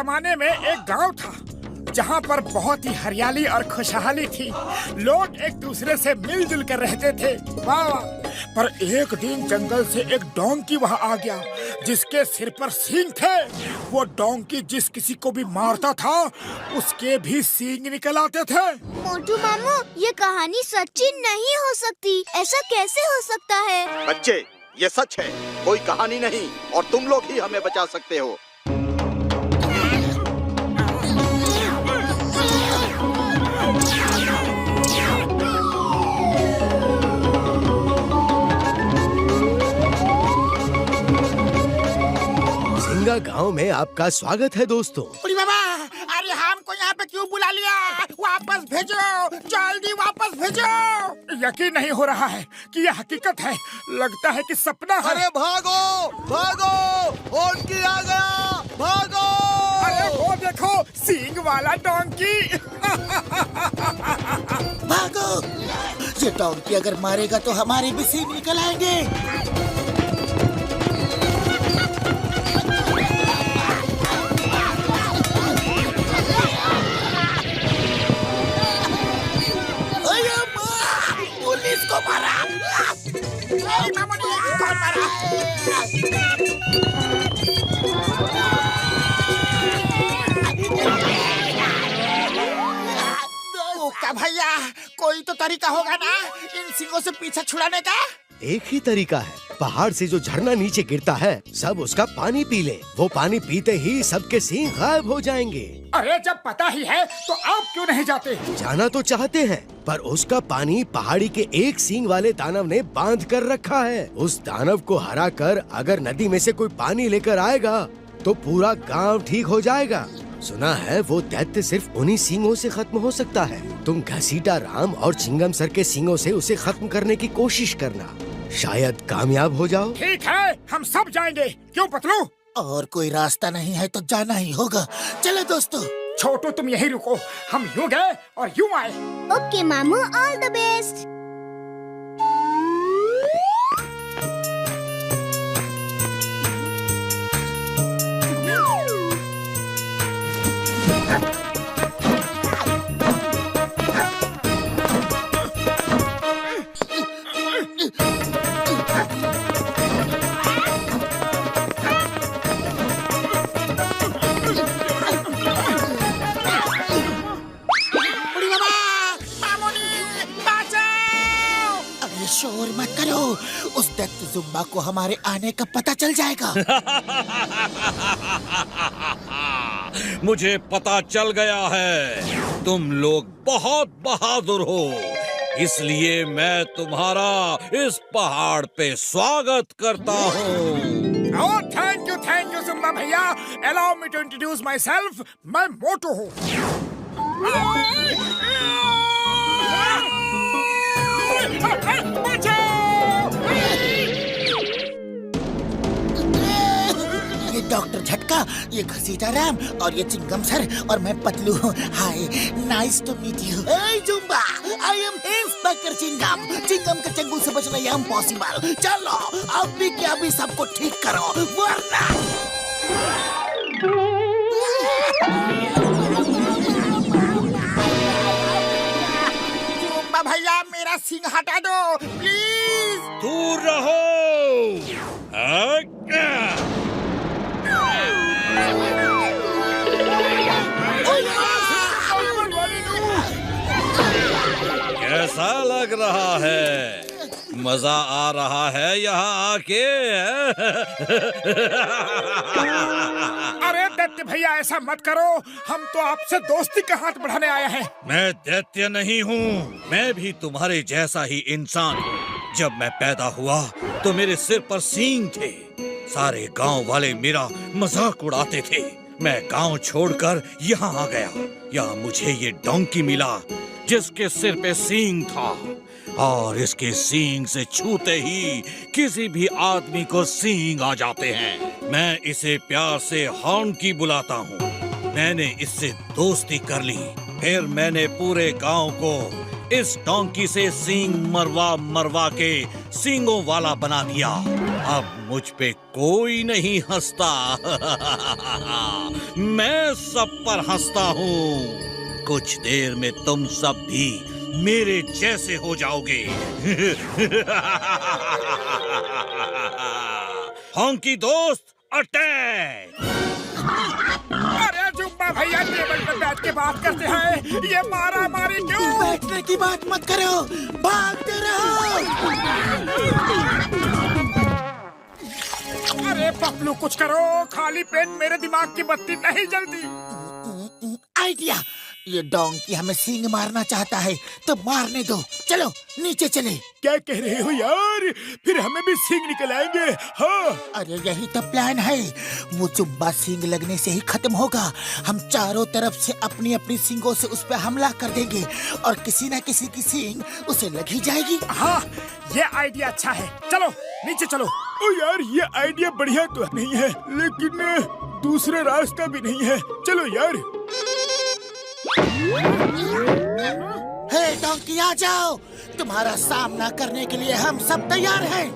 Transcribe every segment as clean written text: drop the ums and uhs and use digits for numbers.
जमाने में एक गांव था जहां पर बहुत ही हरियाली और खुशहाली थी। लोग एक दूसरे से मिलजुल कर रहते थे। वाह वाह। पर एक दिन जंगल से एक डोंकी वहां आ गया जिसके सिर पर सींग थे। वो डोंकी जिस किसी को भी मारता था उसके भी सींग निकल आते थे। मोटू मामू, ये कहानी सच्ची नहीं हो सकती। ऐसा कैसे हो सकता है? बच्चे, ये सच है, कोई कहानी नहीं, और तुम लोग ही हमें बचा सकते हो। सिंगा गांव में आपका स्वागत है दोस्तों। अरे बाबा, अरे हमको यहाँ पे क्यों बुला लिया? वापस भेजो, जल्दी वापस भेजो। यकीन नहीं हो रहा है कि यह हकीकत है। लगता है कि सपना है। अरे भागो भागो, डोंकी आ गया, भागो। अरे वो देखो, सींग वाला डोंकी। भागो, ये डोंकी अगर मारेगा तो हमारे भी सींग निकल आएंगे। पुलिस को मारा। कौन मारा? ओका भैया, कोई तो तरीका होगा ना इन सिंगों से पीछा छुड़ाने का? एक ही तरीका है, पहाड़ से जो झरना नीचे गिरता है सब उसका पानी पी ले। वो पानी पीते ही सबके सींग गायब हो जाएंगे। अरे जब पता ही है तो आप क्यों नहीं जाते? जाना तो चाहते हैं, पर उसका पानी पहाड़ी के एक सींग वाले दानव ने बांध कर रखा है। उस दानव को हरा कर अगर नदी में से कोई पानी लेकर आएगा तो पूरा गांव ठीक हो जाएगा। सुना है वो दैत्य सिर्फ उन्हीं सींगों से खत्म हो सकता है। तुम घसीटा राम और चिंगम सर के सींगों से उसे खत्म करने की कोशिश करना, शायद कामयाब हो जाओ। ठीक है, हम सब जाएंगे। क्यों पतलू? और कोई रास्ता नहीं है तो जाना ही होगा। चलो दोस्तों। छोटू तुम यहीं रुको, हम यूं गए और यूं आए। ओके मामू, ऑल द बेस्ट। शोर मत करो, उस दैत्य जुम्बा को हमारे आने का पता चल जाएगा। मुझे पता चल गया है, तुम लोग बहुत बहादुर हो, इसलिए मैं तुम्हारा इस पहाड़ पे स्वागत करता हूँ। Oh, thank you, जुम्बा भैया। Allow me to introduce myself. मैं मोटू हूँ। ये डॉक्टर झटका, ये घसीटा राम और ये चिंगम सर और मैं पतलू हूँ। Hi, nice to meet you. Hey जुम्बा, I am inspector Chingum. Chingum के चंगुल से बचना ये इम्पॉसिबल। चलो अभी के अभी सबको ठीक करो, वरना जुम्बा भैया, मेरा सिंग हटा दो प्लीज। दूर रहो। कैसा लग रहा है? मजा आ रहा है यहाँ आके? अरे दैत्य भैया, ऐसा मत करो, हम तो आपसे दोस्ती का हाथ बढ़ाने आए हैं। मैं दैत्य नहीं हूँ, मैं भी तुम्हारे जैसा ही इंसान हूँ। जब मैं पैदा हुआ तो मेरे सिर पर सींग थे। सारे गांव वाले मेरा मजाक उड़ाते थे। मैं गांव छोड़कर यहाँ आ गया। यहाँ मुझे ये डोंकी मिला जिसके सिर पे सींग था, और इसके सींग से छूते ही किसी भी आदमी को सींग आ जाते हैं। मैं इसे प्यार से हॉर्नकी बुलाता हूँ। मैंने इससे दोस्ती कर ली। फिर मैंने पूरे गांव को इस डोंकी से सींग मरवा मरवा के सींगों वाला बना दिया। अब मुझ पे कोई नहीं हंसता। मैं सब पर हंसता हूँ। कुछ देर में तुम सब भी मेरे जैसे हो जाओगे। हॉन्की दोस्त, अटैक! अरे जुम्बा भैया टेबल पे बैठ के बात करते हैं, ये मारा मारी क्यों? बैठने की बात मत करो, भागते रहो। अरे पपलू कुछ करो, खाली पेट मेरे दिमाग की बत्ती नहीं जलती। आइडिया, ये डोंकी हमें सींग मारना चाहता है तो मारने दो। चलो नीचे चले। क्या कह रहे हो यार? फिर हमें भी सींग निकल आएंगे। हाँ अरे यही तो प्लान है। वो जुम्बा सींग लगने से ही खत्म होगा। हम चारों तरफ से अपनी अपनी सींगों से उस पर हमला कर देंगे और किसी न किसी की सींग उसे लग ही जाएगी। हाँ, ये आइडिया अच्छा है। चलो नीचे चलो। ओ यार, ये आइडिया बढ़िया तो नहीं है, लेकिन दूसरा रास्ता भी नहीं है। चलो यार। हे डोंकी, आ जाओ। तुम्हारा सामना करने के लिए हम सब तैयार हैं।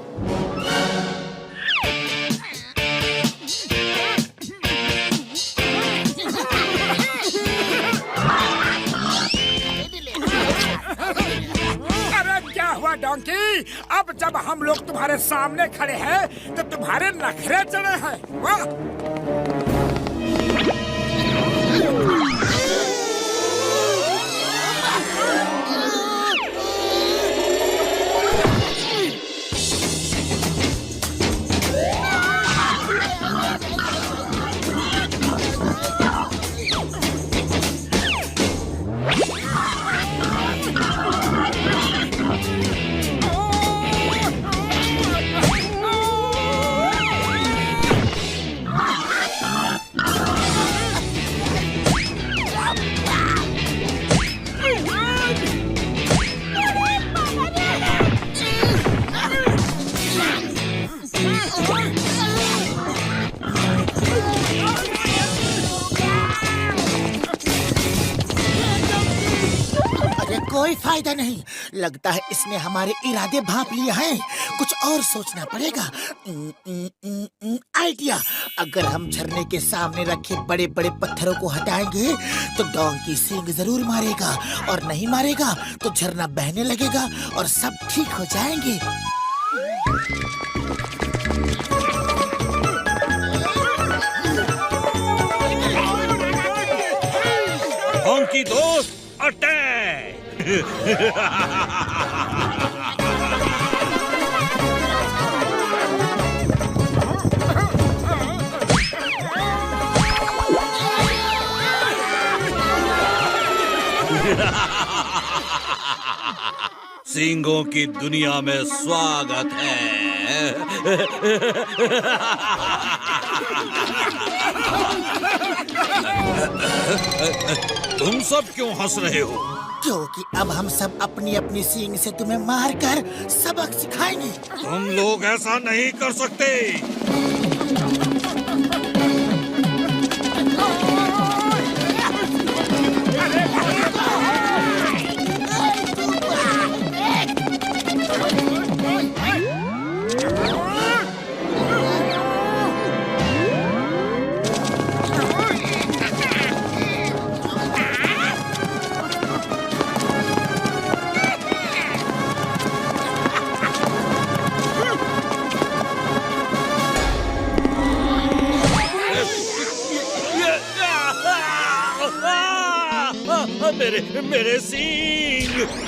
अरे क्या हुआ डोंकी? अब जब हम लोग तुम्हारे सामने खड़े हैं तो तुम्हारे नखरे चढ़े हैं। वाह! कोई फायदा नहीं। लगता है इसने हमारे इरादे भांप लिए हैं। कुछ और सोचना पड़ेगा। आइडिया, अगर हम झरने के सामने रखे बड़े बड़े पत्थरों को हटाएंगे तो डोंकी सींग जरूर मारेगा, और नहीं मारेगा तो झरना बहने लगेगा और सब ठीक हो जाएंगे। हॉन्की दोस्त, अटैक! सींगों की दुनिया में स्वागत है। तुम सब क्यों हंस रहे हो? क्योंकि अब हम सब अपनी अपनी सींग से तुम्हें मारकर सबक सिखाएंगे। तुम लोग ऐसा नहीं कर सकते।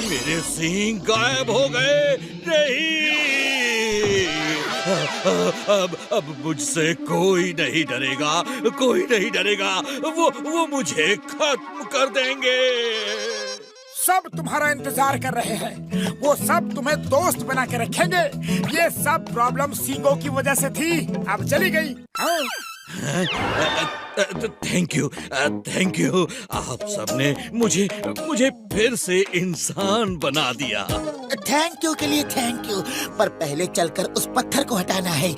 मेरे सींग गायब हो गए। नहीं, अब मुझसे कोई नहीं डरेगा, कोई नहीं डरेगा। वो मुझे खत्म कर देंगे। सब तुम्हारा इंतजार कर रहे हैं। वो सब तुम्हें दोस्त बना के रखेंगे। ये सब प्रॉब्लम सींगों की वजह से थी, अब चली गई। हाँ। Thank you. आप सबने मुझे फिर से इंसान बना दिया। थैंक यू के लिए थैंक यू, पर पहले चलकर उस पत्थर को हटाना है।